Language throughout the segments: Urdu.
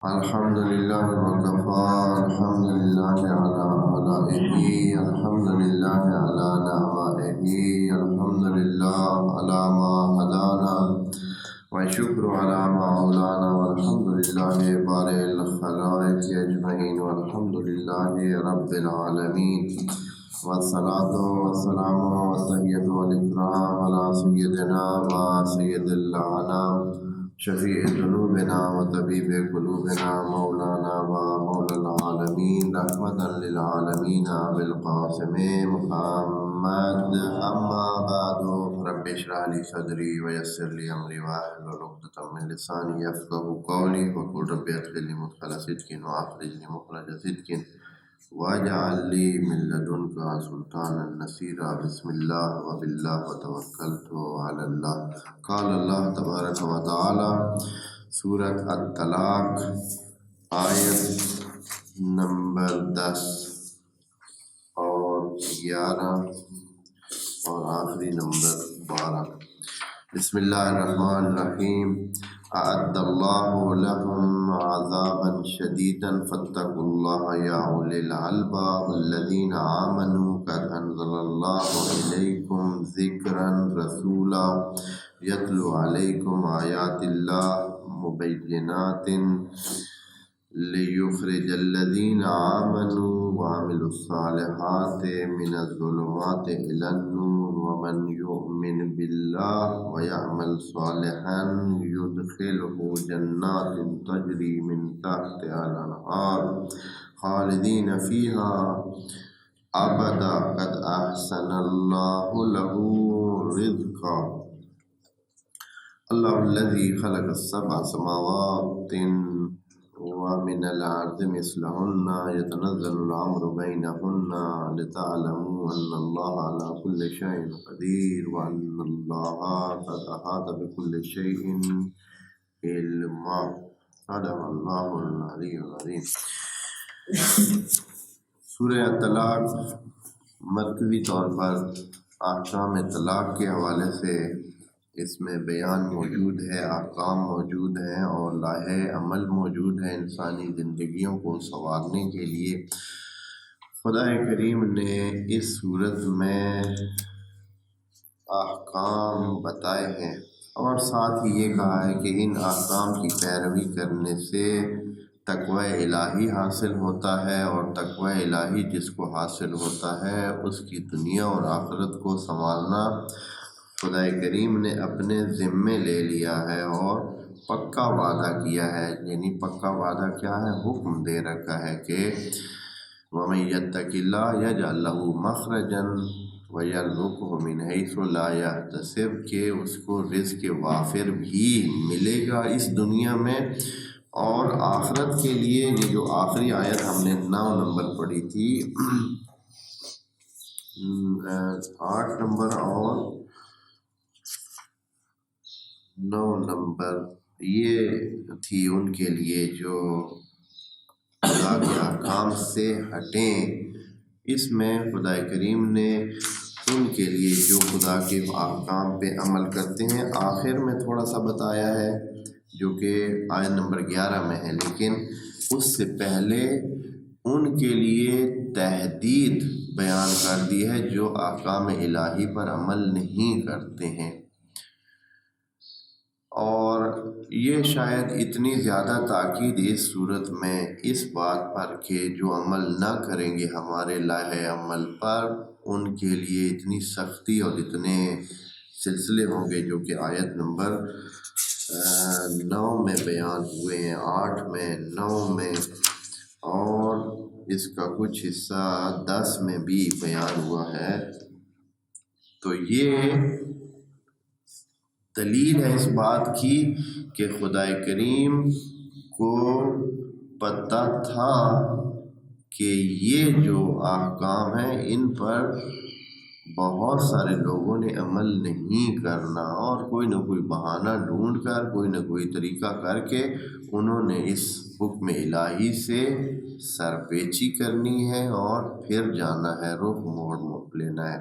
الحمد لله وكفى الحمد لله على آلائه الحمد لله على نعمائه الحمد لله على ما هدانا والشكر على ما أولانا والحمد لله بارئ الخلائق أجمعين والحمد لله رب العالمين والصلاة والسلام والتحية والإكرام على سيدنا وسيد الأنام شفیع ذنوبنا وطبیب قلوبنا مولانا ومولا العالمین رحمتا للعالمین بالقاسم محمد اما بعد رب اشرح لي صدري ويسر لي امري واحلل عقدة من لساني يفقهوا قولي وقل رب ادخلني مدخل صدق واخرجني مخرج صدق واجعل لي من لدنك سلطانا نصيرا بسم الله وبالله وتوكلت على الله قال الله تبارك وتعالى سورة الطلاق آیت نمبر 10 اور 11 اور آخری نمبر 12 بسم اللہ الرحمن الرحیم اعد اللہ لهم عذابا شدیدا فاتقوا اللہ یا اولی الالباب الذین آمنوا قد انزل اللہ الیکم ذکرا رسولا یتلو علیکم آیات اللہ مبینات لِيُخْرِجَ الَّذِينَ آمَنُوا وَعَمِلُوا الصَّالِحَاتِ مِنَ الظُّلُمَاتِ إِلَى النُّورِ وَمَنْ يُؤْمِنْ بِاللَّهِ وَيَعْمَلْ صَالِحًا يُدْخِلْهُ جَنَّاتٍ تَجْرِي مِنْ تَحْتِهَا الْأَنْهَارُ خَالِدِينَ فِيهَا أَبَدًا قَدْ أَحْسَنَ اللَّهُ لَهُ رِزْقًا اللَّهُ الَّذِي خَلَقَ السَّبْعَ سَمَاوَاتٍ ومن الأرض مثلهن يتنزل الأمر بينهن لتعلموا أن الله على كل شيء قدير وأن الله قد أحاط بكل شيء علما صدق الله العلي العظيم. سورہ طلاق مرکزی طور پر احکام طلاق کے حوالے سے اس میں بیان موجود ہے، احکام موجود ہیں اور لائحہ عمل موجود ہے انسانی زندگیوں کو سنوارنے کے لیے. خدا کریم نے اس صورت میں احکام بتائے ہیں اور ساتھ ہی یہ کہا ہے کہ ان احکام کی پیروی کرنے سے تقوی الہی حاصل ہوتا ہے، اور تقوی الہی جس کو حاصل ہوتا ہے اس کی دنیا اور آخرت کو سنوارنا خدا کریم نے اپنے ذمے لے لیا ہے اور پکا وعدہ کیا ہے. یعنی پکا وعدہ کیا ہے؟ حکم دے رکھا ہے کہ وَمَن يَتَّقِ اللَّهَ يَجْعَل لَّهُ مَخْرَجًا وَيَرْزُقْهُ مِنْ حَيْثُ لَا يَحْتَسِبُ کہ اس کو رزق وافر بھی ملے گا اس دنیا میں اور آخرت کے لیے. یہ جو آخری آیت ہم نے 9 نمبر پڑھی تھی 8 نمبر اور 9 نمبر یہ تھی ان کے لیے جو خدا کے احکام سے ہٹیں. اس میں خدا کریم نے ان کے لیے جو خدا کے احکام پہ عمل کرتے ہیں آخر میں تھوڑا سا بتایا ہے جو کہ آیت نمبر 11 میں ہے، لیکن اس سے پہلے ان کے لیے تحدید بیان کر دی ہے جو احکام الہی پر عمل نہیں کرتے ہیں. اور یہ شاید اتنی زیادہ تاکید اس صورت میں اس بات پر کہ جو عمل نہ کریں گے ہمارے لائحہ عمل پر ان کے لیے اتنی سختی اور اتنے سلسلے ہوں گے جو کہ آیت نمبر 9 میں بیان ہوئے ہیں، 8 میں، 9 میں، اور اس کا کچھ حصہ 10 میں بھی بیان ہوا ہے. تو یہ دلیل ہے اس بات کی کہ خدا کریم کو پتہ تھا کہ یہ جو احکام ہیں ان پر بہت سارے لوگوں نے عمل نہیں کرنا، اور کوئی نہ کوئی بہانہ ڈھونڈ کر کوئی نہ کوئی طریقہ کر کے انہوں نے اس حکم الہی سے سر پیچی کرنی ہے اور پھر جانا ہے، رخ موڑ لینا ہے.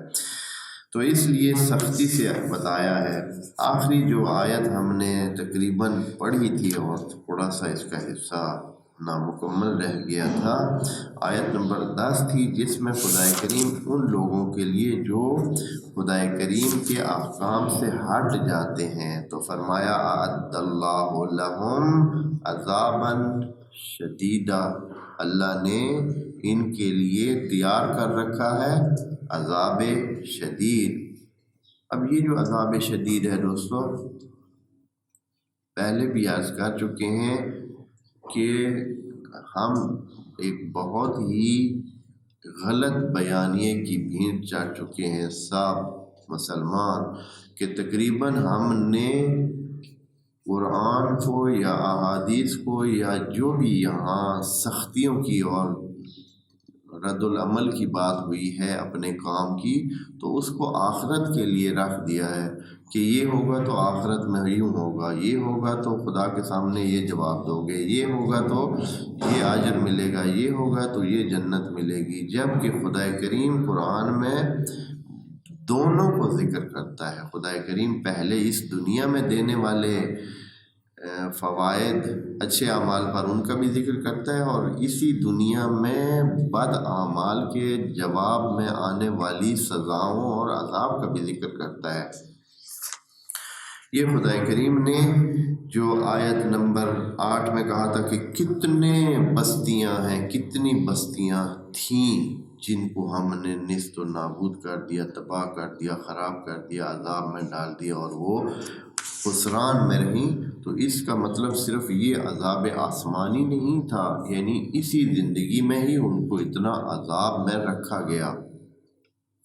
تو اس لیے سختی سے بتایا ہے۔ آخری جو آیت ہم نے تقریباً پڑھی تھی اور تھوڑا سا اس کا حصہ نامکمل رہ گیا تھا، آیت نمبر 10 تھی، جس میں خدائے کریم ان لوگوں کے لیے جو خدائے کریم کے احکام سے ہٹ جاتے ہیں، تو فرمایا اعد اللہ لہم عذابا شدیدا، اللہ نے ان کے لیے تیار کر رکھا ہے عذاب شدید۔ اب یہ جو عذاب شدید ہے دوستو، پہلے بھی عرض کر چکے ہیں کہ ہم ایک بہت ہی غلط بیانیے کی بھینٹ چڑھ چکے ہیں سب مسلمان، کہ تقریباً ہم نے قرآن کو یا احادیث کو یا جو بھی یہاں سختیوں کی اور رد العمل کی بات ہوئی ہے اپنے کام کی، تو اس کو آخرت کے لیے رکھ دیا ہے کہ یہ ہوگا تو آخرت میں یوں ہوگا، یہ ہوگا تو خدا کے سامنے یہ جواب دو گے، یہ ہوگا تو یہ اجر ملے گا، یہ ہوگا تو یہ جنت ملے گی، جب کہ خدا کریم قرآن میں دونوں کو ذکر کرتا ہے۔ خدا کریم پہلے اس دنیا میں دینے والے فوائد اچھے اعمال پر ان کا بھی ذکر کرتا ہے، اور اسی دنیا میں بد اعمال کے جواب میں آنے والی سزاؤں اور عذاب کا بھی ذکر کرتا ہے۔ یہ خدا کریم نے جو آیت نمبر 8 میں کہا تھا کہ کتنے بستیاں ہیں، کتنی بستیاں تھیں جن کو ہم نے نیست و نابود کر دیا، تباہ کر دیا، خراب کر دیا، عذاب میں ڈال دیا، اور وہ خسران میں رہیں، تو اس کا مطلب صرف یہ عذاب آسمانی نہیں تھا، یعنی اسی زندگی میں ہی ان کو اتنا عذاب میں رکھا گیا،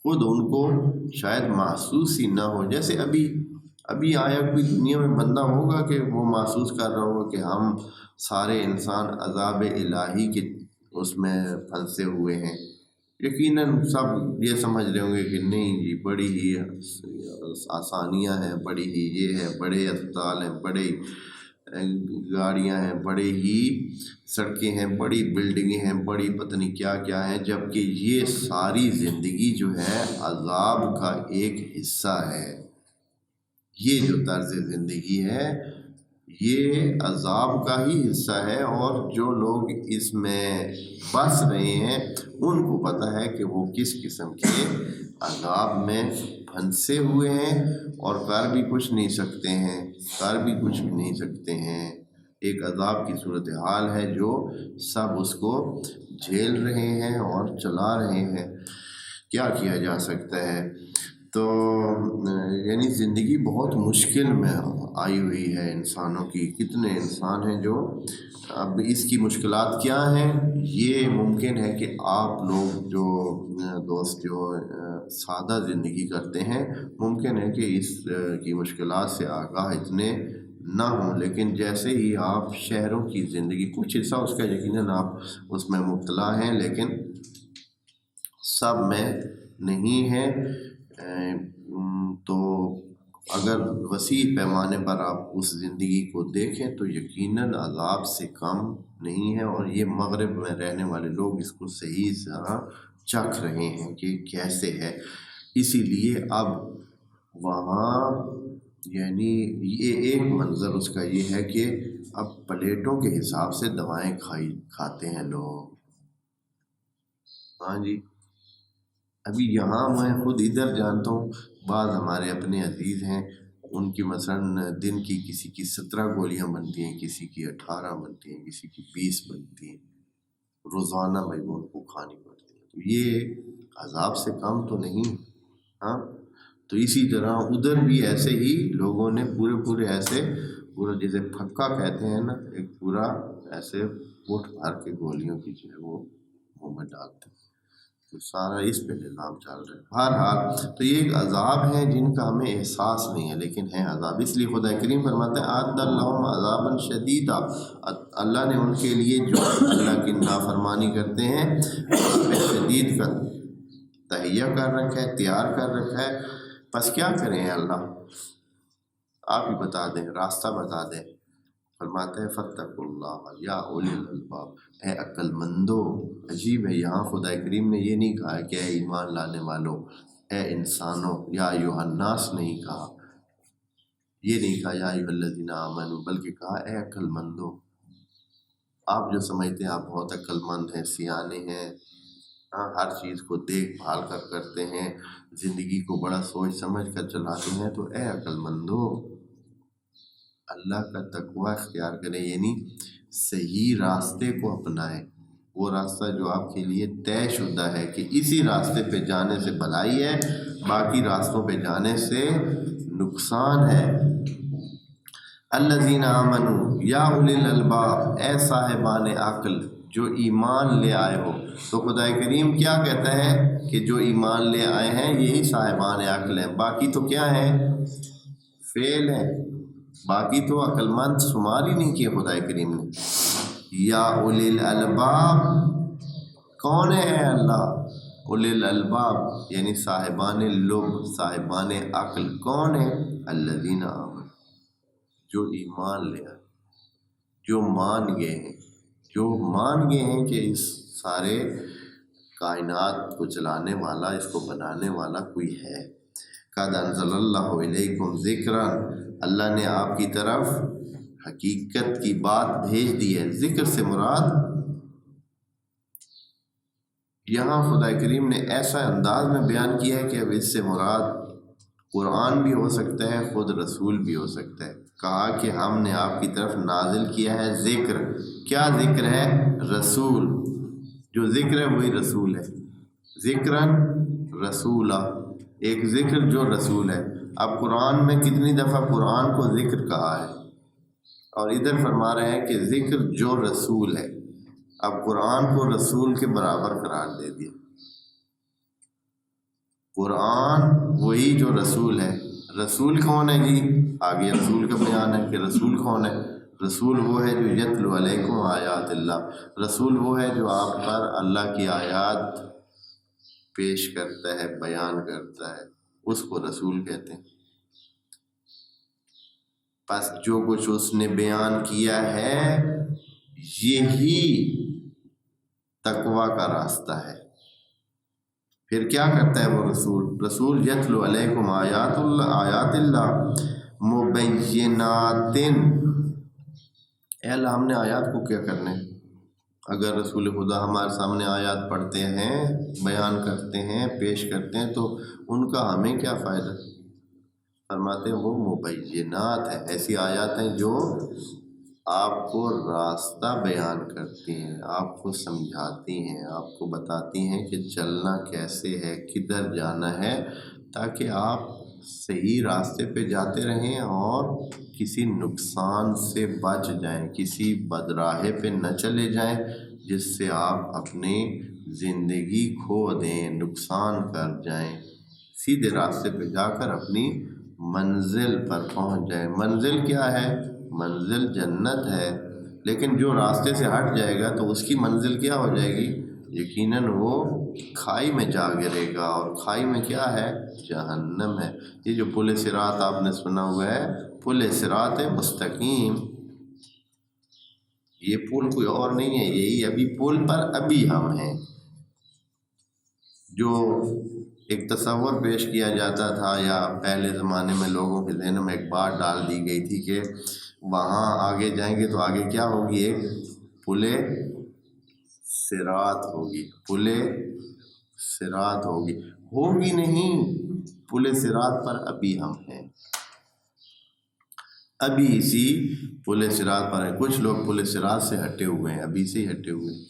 خود ان کو شاید محسوس ہی نہ ہو۔ جیسے ابھی آیا کوئی دنیا میں بندہ ہوگا کہ وہ محسوس کر رہا ہوگا کہ ہم سارے انسان عذاب الہی کے اس میں پھنسے ہوئے ہیں؟ یقیناً سب یہ سمجھ رہے ہوں گے کہ نہیں جی، بڑی ہی آسانیاں ہیں، بڑی ہی یہ ہے، بڑے اسپتال ہیں، بڑے گاڑیاں ہیں، بڑے ہی سڑکیں ہیں، بڑی بلڈنگیں ہیں، بڑی پتہ نہیں کیا کیا ہیں، جبکہ یہ ساری زندگی جو ہے عذاب کا ایک حصہ ہے۔ یہ جو طرز زندگی ہے یہ عذاب کا ہی حصہ ہے، اور جو لوگ اس میں بس رہے ہیں ان کو پتہ ہے کہ وہ کس قسم کے عذاب میں پھنسے ہوئے ہیں، اور کر بھی کچھ نہیں سکتے ہیں۔ ایک عذاب کی صورتحال ہے جو سب اس کو جھیل رہے ہیں اور چلا رہے ہیں، کیا کیا جا سکتا ہے؟ تو یعنی زندگی بہت مشکل میں آئی ہوئی ہے انسانوں کی۔ کتنے انسان ہیں جو اب اس کی مشکلات کیا ہیں، یہ ممکن ہے کہ آپ لوگ جو دوست جو سادہ زندگی کرتے ہیں ممکن ہے کہ اس کی مشکلات سے آگاہ اتنے نہ ہوں، لیکن جیسے ہی آپ شہروں کی زندگی، کچھ حصہ اس کا یقیناً آپ اس میں مبتلا ہیں لیکن سب میں نہیں ہے، تو اگر وسیع پیمانے پر آپ اس زندگی کو دیکھیں تو یقیناً عذاب سے کم نہیں ہے، اور یہ مغرب میں رہنے والے لوگ اس کو صحیح طرح چکھ رہے ہیں کہ کیسے ہے۔ اسی لیے اب وہاں یعنی یہ ایک منظر اس کا یہ ہے کہ اب پلیٹوں کے حساب سے دوائیں کھاتے ہیں لوگ۔ ہاں جی، ابھی یہاں میں خود ادھر جانتا ہوں، بعض ہمارے اپنے عزیز ہیں، ان کی مثلاً دن کی کسی کی 17 گولیاں بنتی ہیں، کسی کی 18 بنتی ہیں، کسی کی 20 بنتی ہیں، روزانہ بھائی وہ ان کو کھانی پڑتی ہے، تو یہ عذاب سے کم تو نہیں۔ ہاں، تو اسی طرح ادھر بھی ایسے ہی لوگوں نے پورے ایسے پورا جیسے پھکا کہتے ہیں نا، ایک پورا ایسے پٹ بھر کے گولیوں کی جو ہے وہ منہ میں ڈالتے ہیں، تو سارا اس پہ نظام چل رہا ہے۔ بہرحال تو یہ ایک عذاب ہے جن کا ہمیں احساس نہیں ہے لیکن ہے عذاب، اس لیے خدا کریم فرماتے ہیں اعد لہم عذابا شدیدا، اللہ نے ان کے لیے جو اللہ کی نافرمانی کرتے ہیں عذاب شدید کا تہیہ کر رکھا ہے، تیار کر رکھا ہے۔ بس کیا کریں اللہ، آپ ہی بتا دیں، راستہ بتا دیں۔ فرماتے ہیں فاتقوا اللہ یا اولی الالباب، اے عقل مندو۔ عجیب ہے، یہاں خدا کریم نے یہ نہیں کہا کہ اے ایمان لانے والوں، اے انسانوں، یا ایھا الناس نہیں کہا، یہ نہیں کہا یا ایھا الذین آمنوا، بلکہ کہا اے عقل مندو۔ آپ جو سمجھتے ہیں آپ بہت عقل مند ہیں، سیانے ہیں، ہاں ہر چیز کو دیکھ بھال کر کرتے ہیں، زندگی کو بڑا سوچ سمجھ کر چلاتے ہیں، تو اے عقل مندو اللہ کا تقوی اختیار کریں، یعنی صحیح راستے کو اپنائیں، وہ راستہ جو آپ کے لیے طے شدہ ہے کہ اسی راستے پہ جانے سے بھلائی ہے، باقی راستوں پہ جانے سے نقصان ہے۔ الذین آمنوا یا اولی الالباب، اے صاحبان عقل جو ایمان لے آئے ہو۔ تو خدا کریم کیا کہتا ہے کہ جو ایمان لے آئے ہیں یہی صاحبان عقل ہیں، باقی تو کیا ہیں؟ فعل ہیں، باقی تو عقل مند شمار ہی نہیں کیے خدا کریم نے۔ یا اولی الالباب، کون ہے اللہ؟ اولی الالباب یعنی صاحبان لب، صاحبان عقل کون ہے؟ الذین آمنوا، جو ایمان لے آئے، جو مان گئے ہیں، جو مان گئے ہیں کہ اس سارے کائنات کو چلانے والا، اس کو بنانے والا کوئی ہے۔ قد انزل اللہ الیکم ذکرا، اللہ نے آپ کی طرف حقیقت کی بات بھیج دی ہے۔ ذکر سے مراد یہاں خدا کریم نے ایسا انداز میں بیان کیا ہے کہ اب اس سے مراد قرآن بھی ہو سکتا ہے، خود رسول بھی ہو سکتا ہے۔ کہا کہ ہم نے آپ کی طرف نازل کیا ہے ذکر، کیا ذکر ہے؟ رسول، جو ذکر ہے وہی رسول ہے۔ ذکراً رسولا، ایک ذکر جو رسول ہے۔ اب قرآن میں کتنی دفعہ قرآن کو ذکر کہا ہے، اور ادھر فرما رہے ہیں کہ ذکر جو رسول ہے۔ اب قرآن کو رسول کے برابر قرار دے دیا۔ قرآن وہی جو رسول ہے۔ رسول کون ہے جی؟ آگے رسول کا بیان ہے کہ رسول کون ہے۔ رسول وہ ہے جو یتلو علیکم آیات اللہ، رسول وہ ہے جو آپ پر اللہ کی آیات پیش کرتا ہے، بیان کرتا ہے، اس کو رسول کہتے ہیں۔ پس جو کچھ اس نے بیان کیا ہے یہی تقوی کا راستہ ہے۔ پھر کیا کرتا ہے وہ رسول؟ رسول یتلو علیکم آیات اللہ مبینات، اے اللہ ہم نے آیات کو کیا کرنا ہے؟ اگر رسول خدا ہمارے سامنے آیات پڑھتے ہیں، بیان کرتے ہیں، پیش کرتے ہیں، تو ان کا ہمیں کیا فائدہ؟ فرماتے ہیں وہ مبینات ہیں، ایسی آیات ہیں جو آپ کو راستہ بیان کرتی ہیں، آپ کو سمجھاتی ہیں، آپ کو بتاتی ہیں کہ چلنا کیسے ہے، کدھر جانا ہے، تاکہ آپ صحیح راستے پہ جاتے رہیں اور کسی نقصان سے بچ جائیں، کسی بدراہے پہ نہ چلے جائیں جس سے آپ اپنی زندگی کھو دیں، نقصان کر جائیں، سیدھے راستے پہ جا کر اپنی منزل پر پہنچ جائیں۔ منزل کیا ہے؟ منزل جنت ہے، لیکن جو راستے سے ہٹ جائے گا تو اس کی منزل کیا ہو جائے گی؟ یقیناً وہ کھائی میں جا گرے گا، اور کھائی میں کیا ہے؟ جہنم ہے۔ یہ جو پل صراط آپ نے سنا ہوا ہے، پل صراط مستقیم، یہ پل کوئی اور نہیں ہے، یہی ابھی پل پر ابھی ہم ہیں۔ جو ایک تصور پیش کیا جاتا تھا، یا پہلے زمانے میں لوگوں کے ذہن میں ایک بات ڈال دی گئی تھی کہ وہاں آگے جائیں گے تو آگے کیا ہوگی؟ ایک پل صراط ہوگی، پل صراط ہوگی، ہوگی نہیں، پل صراط پر ابھی ہم ہیں، ابھی اسی پل صراط پر ہیں۔ کچھ لوگ پل صراط سے ہٹے ہوئے ہیں، ابھی سے ہی ہٹے ہوئے ہیں۔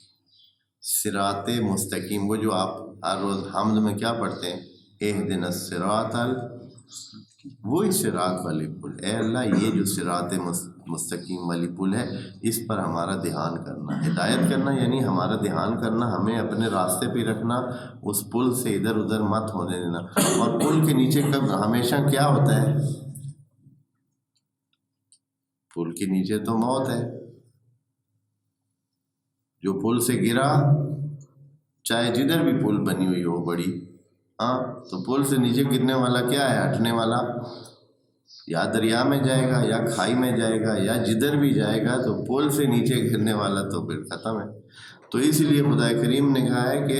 صراط مستقیم، وہ جو آپ ہر روز حمد میں کیا پڑھتے ہیں؟ اہدنا الصراط وہی صراط والی پل، اے اللہ یہ جو صراط مستقیم والی پل ہے اس پر ہمارا دھیان کرنا، ہدایت کرنا، یعنی ہمارا دھیان کرنا، ہمیں اپنے راستے پہ رکھنا، اس پل سے ادھر ادھر مت ہونے دینا۔ اور پل کے نیچے کب ہمیشہ کیا ہوتا ہے؟ پل کے نیچے تو موت ہے۔ جو پل سے گرا، چاہے جدھر بھی پل بنی ہوئی ہو بڑی، ہاں تو پل سے نیچے گرنے والا کیا ہے؟ ہٹنے والا، یا دریا میں جائے گا، یا کھائی میں جائے گا، یا جدھر بھی جائے گا، تو پل سے نیچے گرنے والا تو پھر ختم ہے۔ تو اسی لیے خدا کریم نے کہا ہے کہ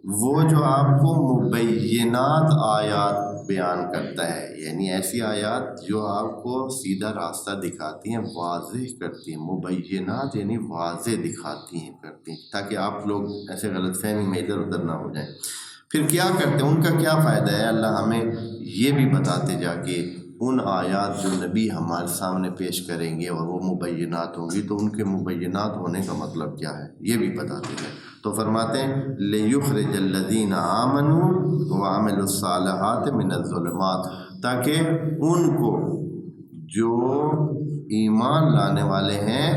وہ جو آپ کو مبینات آیات بیان کرتا ہے، یعنی ایسی آیات جو آپ کو سیدھا راستہ دکھاتی ہیں، واضح کرتی ہیں. مبینات یعنی واضح دکھاتی ہیں، کرتی ہیں، تاکہ آپ لوگ ایسے غلط فہمی میں ادھر ادھر نہ ہو جائیں. پھر کیا کرتے ہیں، ان کا کیا فائدہ ہے؟ اللہ ہمیں یہ بھی بتاتے جا کے ان آیات جو نبی ہمارے سامنے پیش کریں گے اور وہ مبینات ہوں گی، تو ان کے مبینات ہونے کا مطلب کیا ہے یہ بھی بتاتے ہیں. تو فرماتے ہیں لِيُخْرِجَ الَّذِينَ آمَنُوا وَعَمِلُوا الصَّالِحَاتِ مِنَ الظُّلُمَاتِ، تاکہ ان کو جو ایمان لانے والے ہیں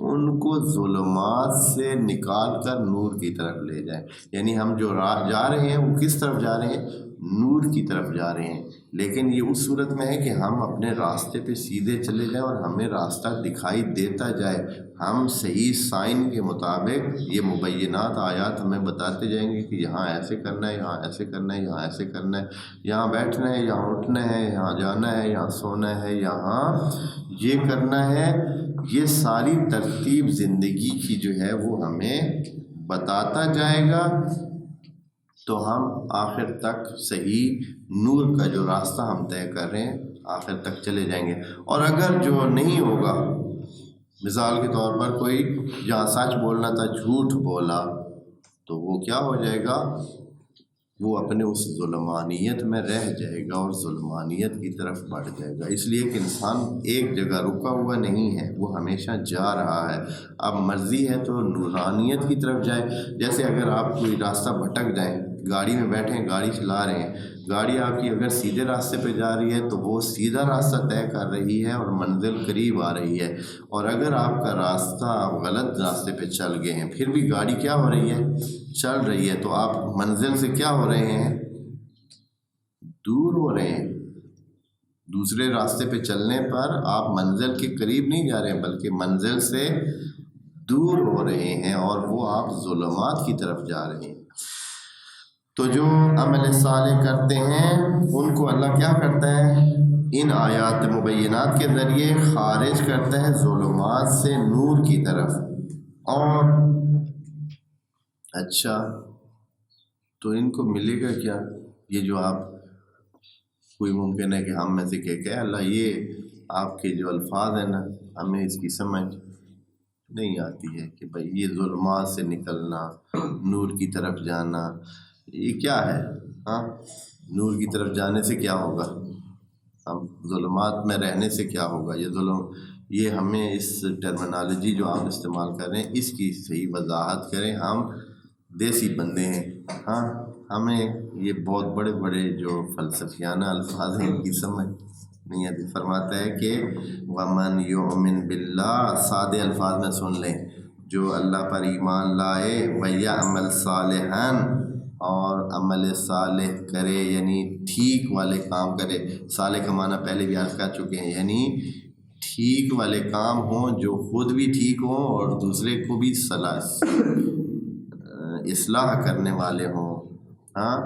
ان کو ظلمات سے نکال کر نور کی طرف لے جائیں. یعنی ہم جو راہ جا رہے ہیں وہ کس طرف جا رہے ہیں؟ نور کی طرف جا رہے ہیں. لیکن یہ اس صورت میں ہے کہ ہم اپنے راستے پہ سیدھے چلے جائیں اور ہمیں راستہ دکھائی دیتا جائے. ہم صحیح سائن کے مطابق یہ مبینات آیات ہمیں بتاتے جائیں گے کہ یہاں ایسے کرنا ہے، یہاں ایسے کرنا ہے، یہاں ایسے کرنا ہے، یہاں بیٹھنا ہے، یہاں اٹھنا ہے، یہاں جانا ہے، یہاں سونا ہے، یہاں یہ کرنا ہے. یہ ساری ترتیب زندگی کی جو ہے وہ ہمیں بتاتا جائے گا، تو ہم آخر تک صحیح نور کا جو راستہ ہم طے کر رہے ہیں آخر تک چلے جائیں گے. اور اگر جو نہیں ہوگا، مثال کے طور پر کوئی جہاں سچ بولنا تھا جھوٹ بولا، تو وہ کیا ہو جائے گا؟ وہ اپنے اس ظلمانیت میں رہ جائے گا اور ظلمانیت کی طرف بڑھ جائے گا. اس لیے کہ انسان ایک جگہ رکا ہوا نہیں ہے، وہ ہمیشہ جا رہا ہے. اب مرضی ہے تو نورانیت کی طرف جائے. جیسے اگر آپ کوئی راستہ بھٹک جائیں، گاڑی میں بیٹھیں، گاڑی چلا رہے ہیں، گاڑی آپ کی اگر سیدھے راستے پہ جا رہی ہے تو وہ سیدھا راستہ طے کر رہی ہے اور منزل قریب آ رہی ہے. اور اگر آپ کا راستہ آپ غلط راستے پہ چل گئے ہیں، پھر بھی گاڑی کیا ہو رہی ہے؟ چل رہی ہے، تو آپ منزل سے کیا ہو رہے ہیں؟ دور ہو رہے ہیں. دوسرے راستے پہ چلنے پر آپ منزل کے قریب نہیں جا رہے ہیں بلکہ منزل سے دور ہو رہے ہیں، اور وہ آپ ظلمات کی طرف جا رہے ہیں. تو جو عمل صالح کرتے ہیں ان کو اللہ کیا کرتا ہے؟ ان آیات مبینات کے ذریعے خارج کرتا ہے ظلمات سے نور کی طرف. اور اچھا، تو ان کو ملے گا کیا؟ یہ جو آپ، کوئی ممکن ہے کہ ہم میں سے کہ اللہ یہ آپ کے جو الفاظ ہیں نا، ہمیں اس کی سمجھ نہیں آتی ہے کہ بھئی یہ ظلمات سے نکلنا، نور کی طرف جانا، یہ کیا ہے؟ ہاں، نور کی طرف جانے سے کیا ہوگا؟ ہم ظلمات میں رہنے سے کیا ہوگا؟ یہ ہمیں اس ٹرمنالوجی جو آپ استعمال کر رہے ہیں اس کی صحیح وضاحت کریں. ہم دیسی بندے ہیں، ہاں، ہمیں یہ بہت بڑے بڑے جو فلسفیانہ الفاظ ہیں ان کی سمجھ نہیں آتی. فرماتا ہے کہ وَمَنْ يُؤْمِنْ بِاللَّهِ، سادے الفاظ میں سن لیں، جو اللہ پر ایمان لائے، وَيَعْمَلْ صَالِحًا، اور عمل صالح کرے، یعنی ٹھیک والے کام کرے. صالح کا معنی پہلے بھی عرض کر چکے ہیں، یعنی ٹھیک والے کام ہوں جو خود بھی ٹھیک ہوں اور دوسرے کو بھی اصلاح کرنے والے ہوں. ہاں،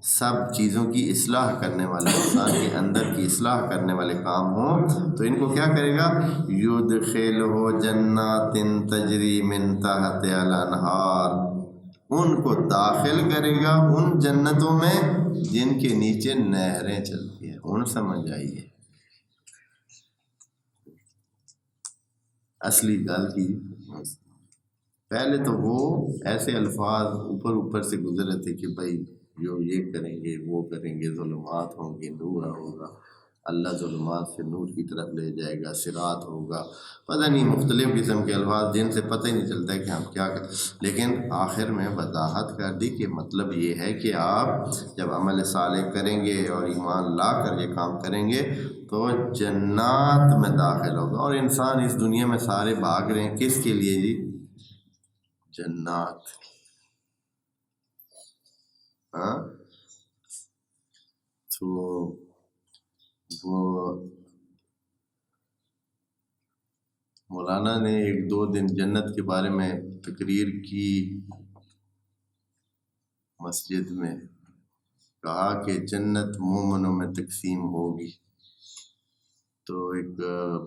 سب چیزوں کی اصلاح کرنے والے، انسان کے اندر کی اصلاح کرنے والے کام ہوں. تو ان کو کیا کرے گا؟ یُدْخِلُهُ جَنَّاتٍ تَجْرِی مِن تَحْتِهَا الْأَنْہَارُ، ان کو داخل کرے گا ان جنتوں میں جن کے نیچے نہریں چلتی ہیں. ان سمجھ آئیے اصلی گل کی. پہلے تو وہ ایسے الفاظ اوپر اوپر سے گزرے تھے کہ بھائی جو یہ کریں گے وہ کریں گے، ظلمات ہوں گے، نور ہوگا، اللہ ظلمات سے نور کی طرف لے جائے گا، صراط ہوگا، پتہ نہیں مختلف قسم کے الفاظ جن سے پتہ ہی نہیں چلتا ہے کہ ہم کیا کریں. لیکن آخر میں وضاحت کر دی کہ مطلب یہ ہے کہ آپ جب عمل صالح کریں گے اور ایمان لا کر یہ کام کریں گے تو جنات میں داخل ہوگا. اور انسان اس دنیا میں سارے بھاگ رہے ہیں کس کے لیے جی؟ جنات. ہاں، تو وہ مولانا نے ایک دو دن جنت کے بارے میں تقریر کی مسجد میں، کہا کہ جنت مومنوں میں تقسیم ہوگی. تو ایک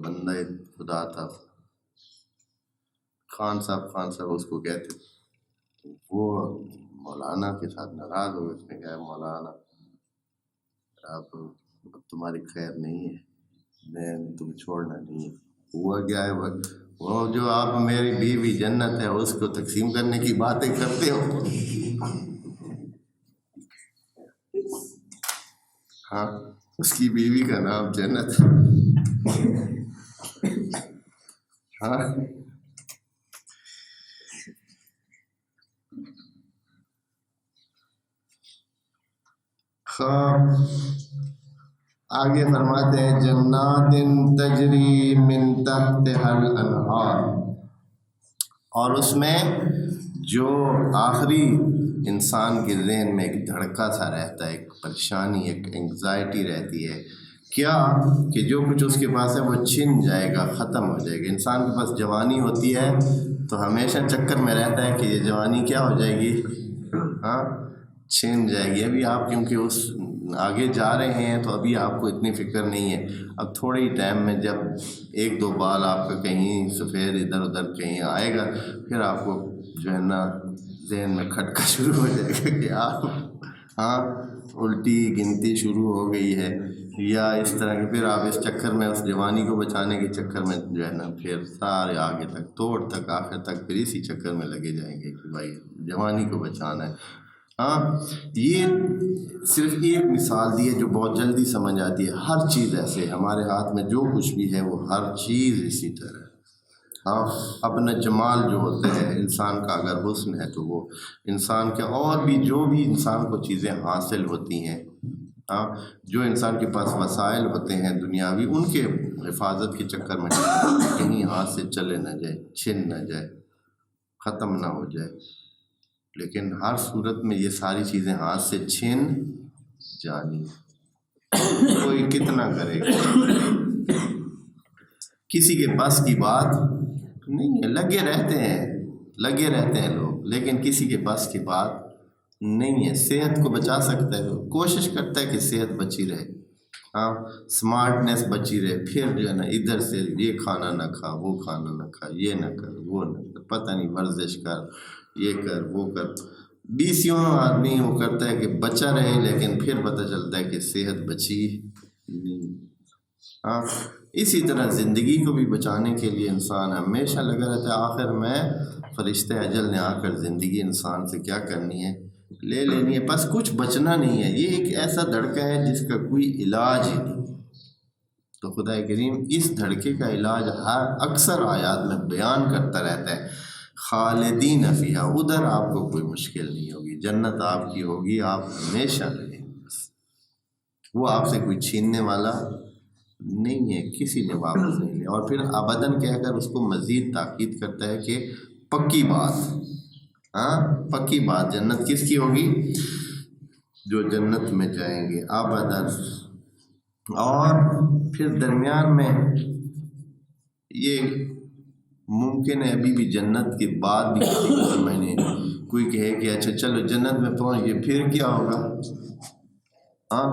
بندہ خدا تھا، خان صاحب اس کو کہتے، وہ مولانا کے ساتھ ناراض ہو گئے. اس نے کہا مولانا اب تمہاری خیر نہیں ہے, میں تم چھوڑنا نہیں ہے. ہوا کیا ہے وہ جو آپ میری بیوی جنت ہے اس کو تقسیم کرنے کی باتیں کرتے ہو. ہاں اس کی بیوی کا نام جنت ہے. ہاں آگے فرماتے ہیں جنات تجری من تحتها الانہار, اور اس میں جو آخری انسان کے ذہن میں ایک دھڑکا سا رہتا ہے, ایک پریشانی, ایک انگزائٹی رہتی ہے, کیا کہ جو کچھ اس کے پاس ہے وہ چھن جائے گا, ختم ہو جائے گا. انسان کے پاس جوانی ہوتی ہے تو ہمیشہ چکر میں رہتا ہے کہ یہ جوانی کیا ہو جائے گی, ہاں چھن جائے گی. ابھی آپ کیونکہ اس آگے جا رہے ہیں تو ابھی آپ کو اتنی فکر نہیں ہے. اب تھوڑے ہی ٹائم میں جب ایک دو بال آپ کا کہیں سفید ادھر ادھر کہیں آئے گا, پھر آپ کو جو ہے نا ذہن میں کھٹکا شروع ہو جائے گا کہ آپ ہاں الٹی گنتی شروع ہو گئی ہے, یا اس طرح کے. پھر آپ اس چکر میں اس جوانی کو بچانے کے چکر میں جو ہے نا پھر سارے آگے تک توڑ تک آخر تک پھر اسی چکر میں لگے جائیں گے کہ بھائی جوانی کو بچانا ہے. ہاں یہ صرف ایک مثال دی ہے جو بہت جلدی سمجھ آتی ہے. ہر چیز ایسے ہمارے ہاتھ میں جو کچھ بھی ہے وہ ہر چیز اسی طرح. ہاں اپنا جمال جو ہوتا ہے انسان کا, اگر حسن ہے تو وہ انسان کے اور بھی جو بھی انسان کو چیزیں حاصل ہوتی ہیں, ہاں جو انسان کے پاس وسائل ہوتے ہیں دنیاوی, ان کے حفاظت کے چکر میں کہیں ہاتھ سے چلے نہ جائے, چھن نہ جائے, ختم نہ ہو جائے. لیکن ہر صورت میں یہ ساری چیزیں ہاتھ سے چھن جانی, کوئی کتنا کرے گا, کسی کے بس کی بات نہیں ہے. لگے رہتے ہیں لوگ, لیکن کسی کے بس کی بات نہیں ہے. صحت کو بچا سکتا ہے, کوشش کرتا ہے کہ صحت بچی رہے, ہاں سمارٹنیس بچی رہے, پھر جو ہے نا ادھر سے یہ کھانا نہ کھا, وہ کھانا نہ کھا, یہ نہ کر, وہ نہ کر, پتہ نہیں ورزش کر, یہ کر, وہ کر. 20 آدمی وہ کرتا ہے کہ بچا رہے, لیکن پھر پتہ چلتا ہے کہ صحت بچی نہیں. ہاں اسی طرح زندگی کو بھی بچانے کے لیے انسان ہمیشہ لگا رہتا ہے. آخر میں فرشتہ اجل نے آ کر زندگی انسان سے کیا کرنی ہے, لے لینی ہے, بس کچھ بچنا نہیں ہے. یہ ایک ایسا دھڑکا ہے جس کا کوئی علاج ہی نہیں. تو خدا کریم اس دھڑکے کا علاج اکثر آیات میں بیان کرتا رہتا ہے. خالدین فیہا, ادھر آپ کو کوئی مشکل نہیں ہوگی, جنت آپ کی ہوگی, آپ ہمیشہ رہیں گے. بس وہ آپ سے کوئی چھیننے والا نہیں ہے, کسی نے واپس نہیں لیا. اور پھر ابداً کہہ کر اس کو مزید تاکید کرتا ہے کہ پکی بات, ہاں پکی بات, جنت کس کی ہوگی, جو جنت میں جائیں گے ابداً. اور پھر درمیان میں یہ ممکن ہے ابھی بھی جنت کے بعد بھی کسی کو سمجھ نہیں, کوئی کہے کہ اچھا چلو جنت میں پہنچ گئے پھر کیا ہوگا. ہاں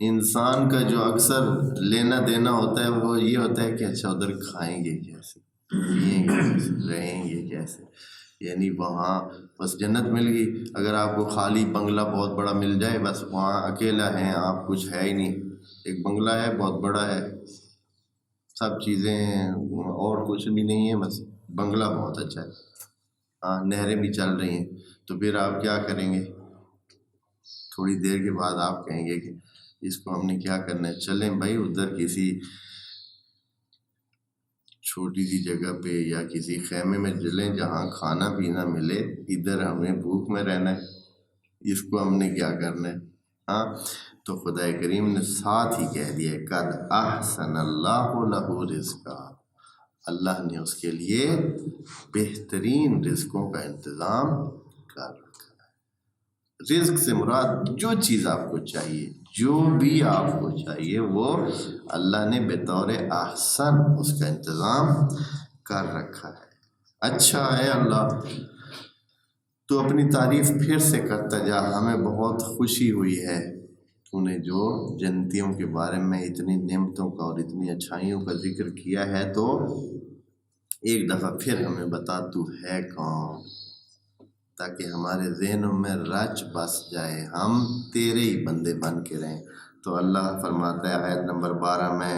انسان کا جو اکثر لینا دینا ہوتا ہے وہ یہ ہوتا ہے کہ اچھا ادھر کھائیں گے کیسے, پیئیں گے کیسے, رہیں گے کیسے. یعنی وہاں بس جنت مل گئی, اگر آپ کو خالی بنگلہ بہت بڑا مل جائے, بس وہاں اکیلا ہیں آپ, کچھ ہے ہی نہیں, ایک بنگلہ ہے بہت بڑا ہے, سب چیزیں ہیں اور کچھ بھی نہیں ہے, بس بنگلہ بہت اچھا ہے, ہاں نہریں بھی چل رہی ہیں, تو پھر آپ کیا کریں گے. تھوڑی دیر کے بعد آپ کہیں گے کہ اس کو ہم نے کیا کرنا ہے, چلیں بھائی ادھر کسی چھوٹی سی جگہ پہ یا کسی خیمے میں چلیں جہاں کھانا پینا ملے, ادھر ہمیں بھوک میں رہنا ہے, اس کو ہم نے کیا کرنا ہے. ہاں تو خدا کریم نے ساتھ ہی کہہ دیا قد احسن اللہ لہ رزقا, اللہ نے اس کے لیے بہترین رزقوں کا انتظام کر رکھا ہے. رزق سے مراد جو چیز آپ کو چاہیے, جو بھی آپ کو چاہیے, وہ اللہ نے بطور احسن اس کا انتظام کر رکھا ہے. اچھا ہے اللہ, تو اپنی تعریف پھر سے کرتا جا, ہمیں بہت خوشی ہوئی ہے تو نے جو جنتیوں کے بارے میں اتنی نعمتوں کا اور اتنی اچھائیوں کا ذکر کیا ہے, تو ایک دفعہ پھر ہمیں بتا تو ہے کون. تاکہ ہمارے ذہنوں میں رچ بس جائے، ہم تیرے ہی بندے بن کے رہیں۔ تو اللہ فرماتا ہے آیت نمبر 12 میں،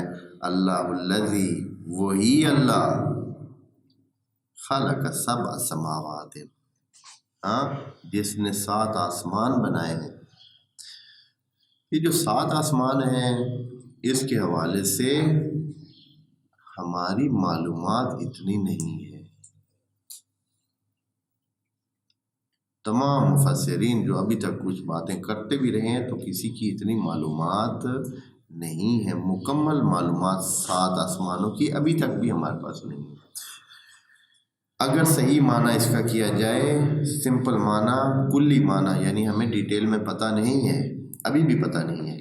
اللہ الذی، وہی اللہ، خلق سبع سماوات، جس نے 7 آسمان بنائے ہیں۔ یہ جو 7 آسمان ہیں، اس کے حوالے سے ہماری معلومات اتنی نہیں ہے۔ تمام مفسرین جو ابھی تک کچھ باتیں کرتے بھی رہے ہیں تو کسی کی اتنی معلومات نہیں ہے، مکمل معلومات 7 آسمانوں کی ابھی تک بھی ہمارے پاس نہیں ہے۔ اگر صحیح معنی اس کا کیا جائے، سمپل معنی، کلی معنی، یعنی ہمیں ڈیٹیل میں پتہ نہیں ہے، ابھی بھی پتہ نہیں ہے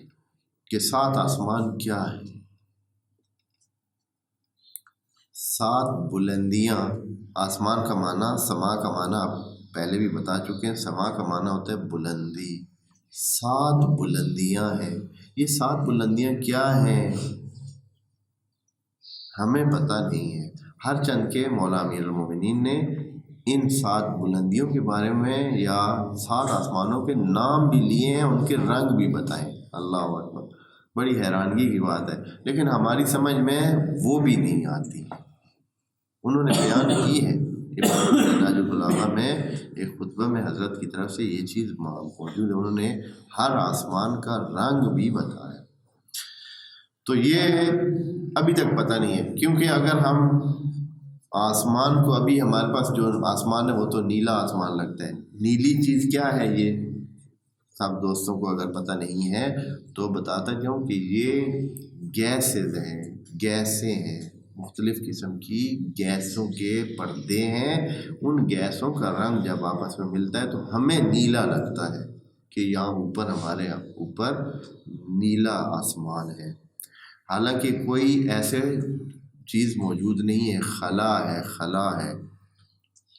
کہ 7 آسمان کیا ہے۔ 7 بلندیاں، آسمان کا معنی، سما کا معنی آپ پہلے بھی بتا چکے ہیں، سما کا معنی ہوتا ہے بلندی۔ 7 بلندیاں ہیں، یہ 7 بلندیاں کیا ہیں ہمیں پتہ نہیں ہے۔ ہر چند کے مولا امیر المومنین نے ان 7 بلندیوں کے بارے میں یا 7 آسمانوں کے نام بھی لیے ہیں، ان کے رنگ بھی بتائیں۔ اللہ اکبر، بڑی حیرانگی کی بات ہے، لیکن ہماری سمجھ میں وہ بھی نہیں آتی۔ انہوں نے بیان کی ہے منہاج البلاغہ میں، ایک خطبہ میں حضرت کی طرف سے یہ چیز موجود ہے، انہوں نے ہر آسمان کا رنگ بھی بتایا۔ تو یہ ابھی تک پتہ نہیں ہے، کیونکہ اگر ہم آسمان کو، ابھی ہمارے پاس جو آسمان ہے وہ تو نیلا آسمان لگتا ہے۔ نیلی چیز کیا ہے، یہ سب دوستوں کو اگر پتہ نہیں ہے تو بتاتا جاؤں کہ یہ گیسز ہیں، گیسیں ہیں، مختلف قسم کی گیسوں کے پردے ہیں۔ ان گیسوں کا رنگ جب آپس میں ملتا ہے تو ہمیں نیلا لگتا ہے کہ یہاں اوپر، ہمارے اوپر نیلا آسمان ہے، حالانکہ کوئی ایسے چیز موجود نہیں ہے، خلا ہے، خلا ہے،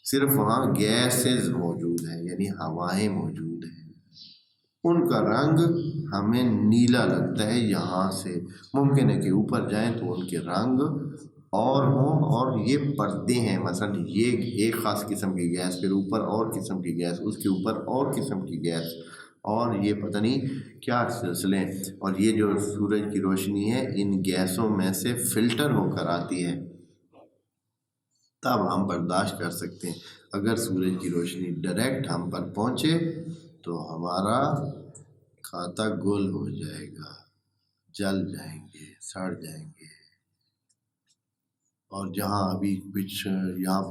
صرف وہاں گیسز موجود ہیں، یعنی ہوائیں موجود ہیں۔ ان کا رنگ ہمیں نیلا لگتا ہے یہاں سے، ممکن ہے کہ اوپر جائیں تو ان کے رنگ اور ہوں، اور یہ پردے ہیں، مثلا یہ ایک خاص قسم کی گیس، پھر اوپر اور قسم کی گیس، اس کے اوپر اور قسم کی گیس، اور یہ پتہ نہیں کیا سلسلے۔ اور یہ جو سورج کی روشنی ہے ان گیسوں میں سے فلٹر ہو کر آتی ہے، تب ہم برداشت کر سکتے ہیں۔ اگر سورج کی روشنی ڈائریکٹ ہم پر پہنچے تو ہمارا کھاتا گل ہو جائے گا، جل جائیں گے، سڑ جائیں گے۔ اور جہاں ابھی کچھ یہاں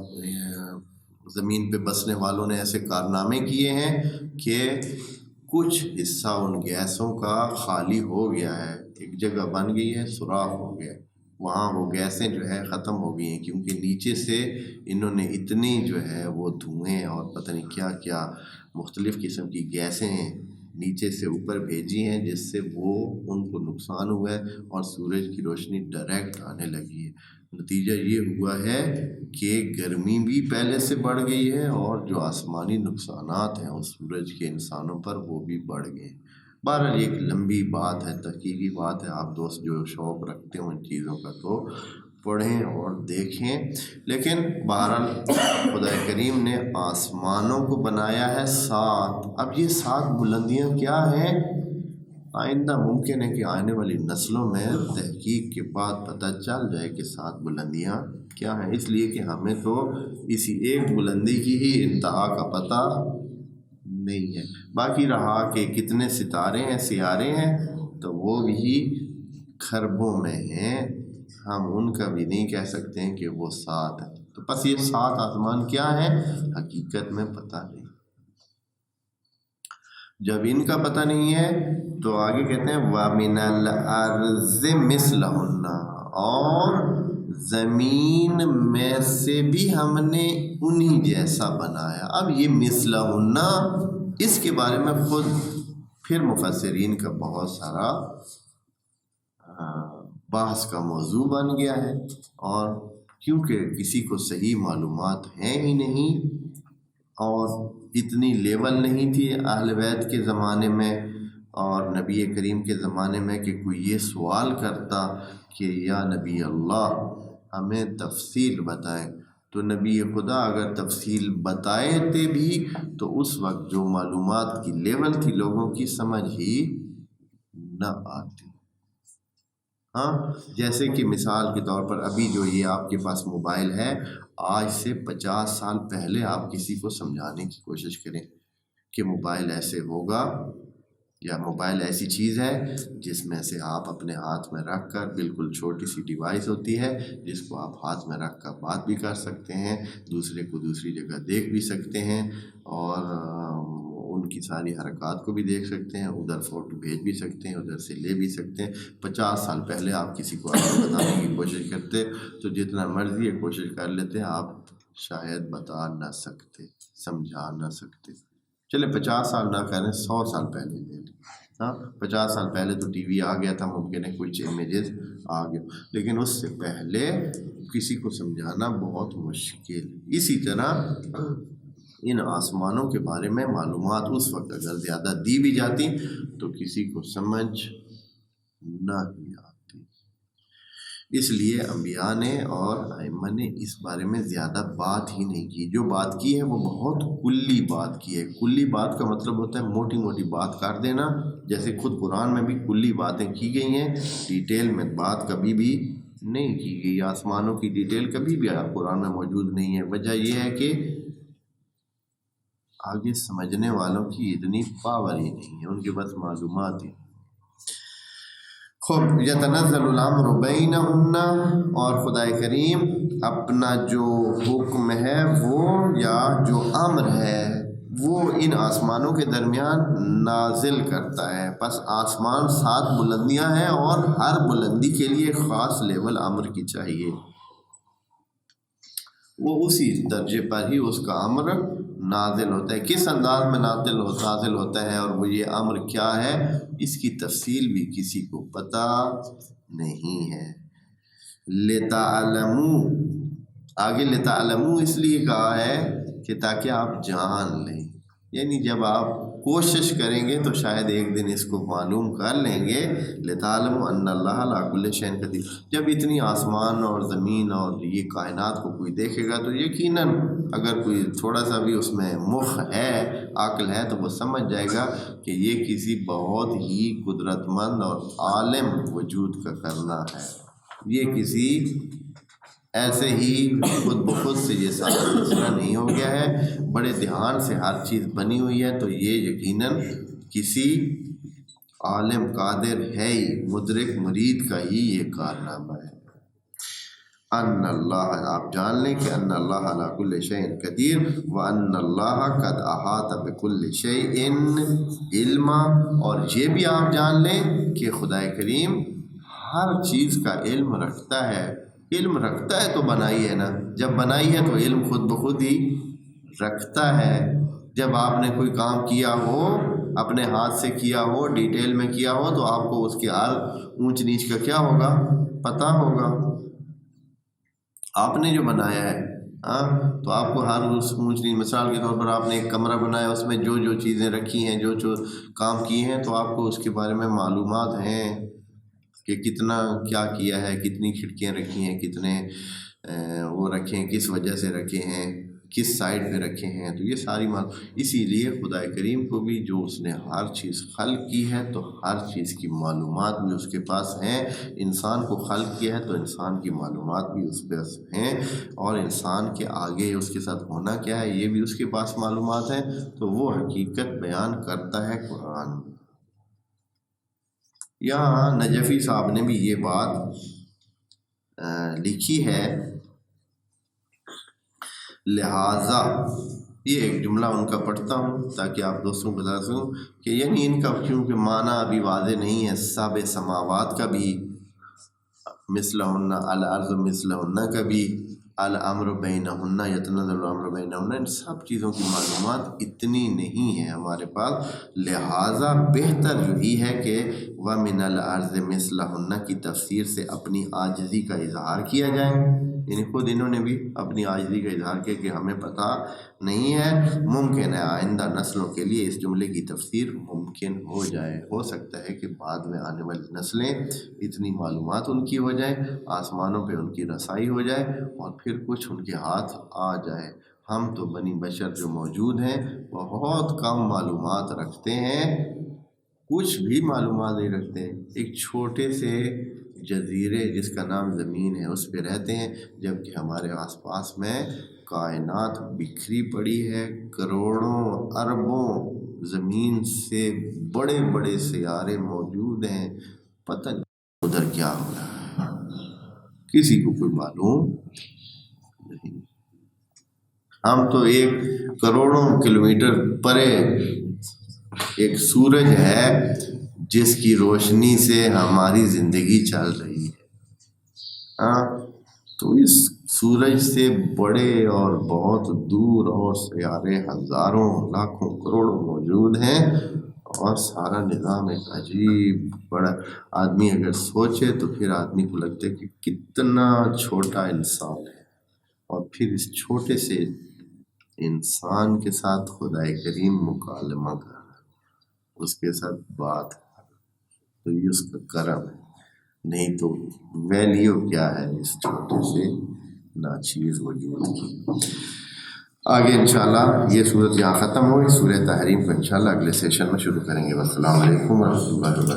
زمین پہ بسنے والوں نے ایسے کارنامے کیے ہیں کہ کچھ حصہ ان گیسوں کا خالی ہو گیا ہے، ایک جگہ بن گئی ہے، سوراخ ہو گیا، وہاں وہ گیسیں جو ہے ختم ہو گئی ہیں، کیونکہ نیچے سے انہوں نے اتنی جو ہے وہ دھوئیں اور پتہ نہیں کیا کیا مختلف قسم کی گیسیں نیچے سے اوپر بھیجی ہیں، جس سے وہ ان کو نقصان ہوا ہے اور سورج کی روشنی ڈائریکٹ آنے لگی ہے۔ نتیجہ یہ ہوا ہے کہ گرمی بھی پہلے سے بڑھ گئی ہے، اور جو آسمانی نقصانات ہیں اس سورج کے انسانوں پر وہ بھی بڑھ گئے ہیں۔ بہرحال ایک لمبی بات ہے، تحقیقی بات ہے، آپ دوست جو شوق رکھتے ہوں ان چیزوں کا تو پڑھیں اور دیکھیں۔ لیکن بہرحال خدا کریم نے آسمانوں کو بنایا ہے 7۔ اب یہ 7 بلندیاں کیا ہیں، آئندہ ممکن ہے کہ آنے والی نسلوں میں تحقیق کے بعد پتہ چل جائے کہ 7 بلندیاں کیا ہیں، اس لیے کہ ہمیں تو اسی ایک بلندی کی ہی انتہا کا پتہ نہیں ہے۔ باقی رہا کہ کتنے ستارے ہیں، سیارے ہیں، تو وہ بھی کھربوں میں ہیں، ہم ان کا بھی نہیں کہہ سکتے ہیں کہ وہ 7 ہیں۔ تو بس یہ 7 آسمان کیا ہیں حقیقت میں پتہ نہیں۔ جب ان کا پتہ نہیں ہے تو آگے کہتے ہیں وَمِنَ الْأَرْضِ مِثْلَهُنَّ، اور زمین میں سے بھی ہم نے انہی جیسا بنایا۔ اب یہ مثلہن، اس کے بارے میں خود پھر مفسرین کا بہت سارا بحث کا موضوع بن گیا ہے، اور کیونکہ کسی کو صحیح معلومات ہیں ہی نہیں، اور اتنی لیول نہیں تھی اہل بیت کے زمانے میں اور نبی کریم کے زمانے میں کہ کوئی یہ سوال کرتا کہ یا نبی اللہ ہمیں تفصیل بتائیں، تو نبی خدا اگر تفصیل بتائے بھی تو اس وقت جو معلومات کی لیول تھی لوگوں کی سمجھ ہی نہ آتی۔ ہاں، جیسے کہ مثال کے طور پر ابھی جو یہ آپ کے پاس موبائل ہے، آج سے 50 سال پہلے آپ کسی کو سمجھانے کی کوشش کریں کہ موبائل ایسے ہوگا یا موبائل ایسی چیز ہے جس میں سے آپ اپنے ہاتھ میں رکھ کر، بالکل چھوٹی سی ڈیوائس ہوتی ہے جس کو آپ ہاتھ میں رکھ کر بات بھی کر سکتے ہیں، دوسرے کو دوسری جگہ دیکھ بھی سکتے ہیں، اور ان کی ساری حرکات کو بھی دیکھ سکتے ہیں، ادھر فوٹو بھیج بھی سکتے ہیں، ادھر سے لے بھی سکتے ہیں۔ 50 سال پہلے آپ کسی کو آگے بتانے کی کوشش کرتے تو جتنا مرضی یہ کوشش کر لیتے آپ شاید بتا نہ سکتے، سمجھا نہ سکتے۔ چلے 50 سال نہ کریں، 100 سال پہلے لے لیں۔ ہاں، 50 سال پہلے تو ٹی وی آ گیا تھا، ممکن ہے کچھ امیجز آ گئے، لیکن اس سے پہلے کسی کو سمجھانا بہت مشکل۔ اسی طرح ان آسمانوں کے بارے میں معلومات اس وقت اگر زیادہ دی بھی جاتی تو کسی کو سمجھ نہ ہی آتی۔ اس لیے انبیاء نے اور ائمہ نے اس بارے میں زیادہ بات ہی نہیں کی۔ جو بات کی ہے وہ بہت کلی بات کی ہے۔ کلی بات کا مطلب ہوتا ہے موٹی موٹی بات کر دینا، جیسے خود قرآن میں بھی کلی باتیں کی گئی ہیں، ڈیٹیل میں بات کبھی بھی نہیں کی گئی۔ آسمانوں کی ڈیٹیل کبھی بھی قرآن میں موجود نہیں ہے۔ وجہ یہ ہے کہ آگے سمجھنے والوں کی اتنی پاور ہی نہیں ہے، ان کے بس معلومات ہی۔ خوب، یتنزل الامر بینہن، اور خدا کریم اپنا جو حکم ہے وہ یا جو امر ہے وہ ان آسمانوں کے درمیان نازل کرتا ہے۔ پس آسمان 7 بلندیاں ہیں اور ہر بلندی کے لیے خاص لیول امر کی چاہیے، وہ اسی درجے پر ہی اس کا امر نازل ہوتا ہے۔ کس انداز میں نازل ہوتا ہے اور وہ یہ امر کیا ہے، اس کی تفصیل بھی کسی کو پتہ نہیں ہے۔ لِتَعْلَمُوا، آگے لِتَعْلَمُوا اس لیے کہا ہے کہ تاکہ آپ جان لیں، یعنی جب آپ کوشش کریں گے تو شاید ایک دن اس کو معلوم کر لیں گے۔ لِتَعْلَمُوا أَنَّ اللَّهَ عَلَىٰ كُلِّ شَيْءٍ قَدِيرٌ، جب اتنی آسمان اور زمین اور یہ کائنات کو کوئی دیکھے گا تو یقیناً اگر کوئی تھوڑا سا بھی اس میں مخ ہے، عقل ہے، تو وہ سمجھ جائے گا کہ یہ کسی بہت ہی قدرت مند اور عالم وجود کا کرنا ہے۔ یہ کسی ایسے ہی خود بخود سے یہ سارا سلسلہ نہیں ہو گیا ہے، بڑے دھیان سے ہر چیز بنی ہوئی ہے، تو یہ یقیناً کسی عالم قادر ہے ہی، مدرک مرید کا ہی یہ کارنامہ ہے۔ ان اللہ، آپ جان لیں کہ ان اللہ علی کل شیء قدیر، وان اللہ قد احاط بکل شیء علما، اور یہ بھی آپ جان لیں کہ خدا کریم ہر چیز کا علم رکھتا ہے۔ علم رکھتا ہے تو بنائی ہے نا، جب بنائی ہے تو علم خود بخود ہی رکھتا ہے۔ جب آپ نے کوئی کام کیا ہو، اپنے ہاتھ سے کیا ہو، ڈیٹیل میں کیا ہو، تو آپ کو اس کے ہر اونچ نیچ کا کیا ہوگا، پتہ ہوگا۔ آپ نے جو بنایا ہے تو آپ کو ہر اس اونچ نیچ، مثال کے طور پر آپ نے ایک کمرہ بنایا، اس میں جو جو چیزیں رکھی ہیں، جو جو کام کیے ہیں، تو آپ کو اس کے بارے میں معلومات ہیں کہ کتنا کیا کیا ہے، کتنی کھڑکیاں رکھی ہیں، کتنے وہ رکھے ہیں، کس وجہ سے رکھے ہیں، کس سائڈ پہ رکھے ہیں، تو یہ ساری اسی لیے خدا کریم کو بھی جو اس نے ہر چیز خلق کی ہے تو ہر چیز کی معلومات بھی اس کے پاس ہیں۔ انسان کو خلق کیا ہے تو انسان کی معلومات بھی اس کے پاس ہیں، اور انسان کے آگے اس کے ساتھ ہونا کیا ہے یہ بھی اس کے پاس معلومات ہیں، تو وہ حقیقت بیان کرتا ہے قرآن میں۔ یہاں نجفی صاحب نے بھی یہ بات لکھی ہے، لہٰذا یہ ایک جملہ ان کا پڑھتا ہوں تاکہ آپ دوستوں کو بتا سکوں کہ یعنی ان کا کیونکہ معنی ابھی واضح نہیں ہے، سب سماوات کا بھی، مثلہن الارض مثلہن کا بھی، الامر بینہن یتنزل الامر بینہن، ان سب چیزوں کی معلومات اتنی نہیں ہے ہمارے پاس، لہٰذا بہتر یہی ہے کہ وَمِنَ الْأَرْضِ مِثْلَهُنَّ کی تفسیر سے اپنی عاجزی کا اظہار کیا جائے، یعنی خود انہوں نے بھی اپنی عاجزی کا اظہار کیا کہ ہمیں پتہ نہیں ہے، ممکن ہے آئندہ نسلوں کے لیے اس جملے کی تفسیر ممکن ہو جائے، ہو سکتا ہے کہ بعد میں آنے والی نسلیں اتنی معلومات ان کی ہو جائے، آسمانوں پہ ان کی رسائی ہو جائے اور پھر کچھ ان کے ہاتھ آ جائے۔ ہم تو بنی بشر جو موجود ہیں بہت کم معلومات رکھتے ہیں، کچھ بھی معلومات نہیں رکھتے ہیں، ایک چھوٹے سے جزیرے جس کا نام زمین ہے اس پہ رہتے ہیں، جبکہ ہمارے آس پاس میں کائنات بکھری پڑی ہے، کروڑوں اربوں زمین سے بڑے بڑے سیارے موجود ہیں، پتہ نہیں ادھر کیا ہو رہا ہے، کسی کو کوئی معلوم نہیں۔ ہم تو 1 کروڑوں کلومیٹر پرے ایک سورج ہے جس کی روشنی سے ہماری زندگی چل رہی ہے، تو اس سورج سے بڑے اور بہت دور اور سیارے ہزاروں لاکھوں کروڑوں موجود ہیں، اور سارا نظام ایک عجیب بڑا، آدمی اگر سوچے تو پھر آدمی کو لگتا ہے کہ کتنا چھوٹا انسان ہے، اور پھر اس چھوٹے سے انسان کے ساتھ خدائے کریم مکالمہ کر رہا ہے، اس کے ساتھ بات کر رہا ہے، تو یہ اس کا کرم ہے، نہیں تو ویلیو کیا ہے اس چھوٹے سے ناچیز وجود کی۔ آگے انشاءاللہ یہ صورت یہاں ختم ہوئی، سورہ تحریم کو انشاءاللہ اگلے سیشن میں شروع کریں گے۔ والسلام علیکم ورحمۃ اللہ وبرکاتہ۔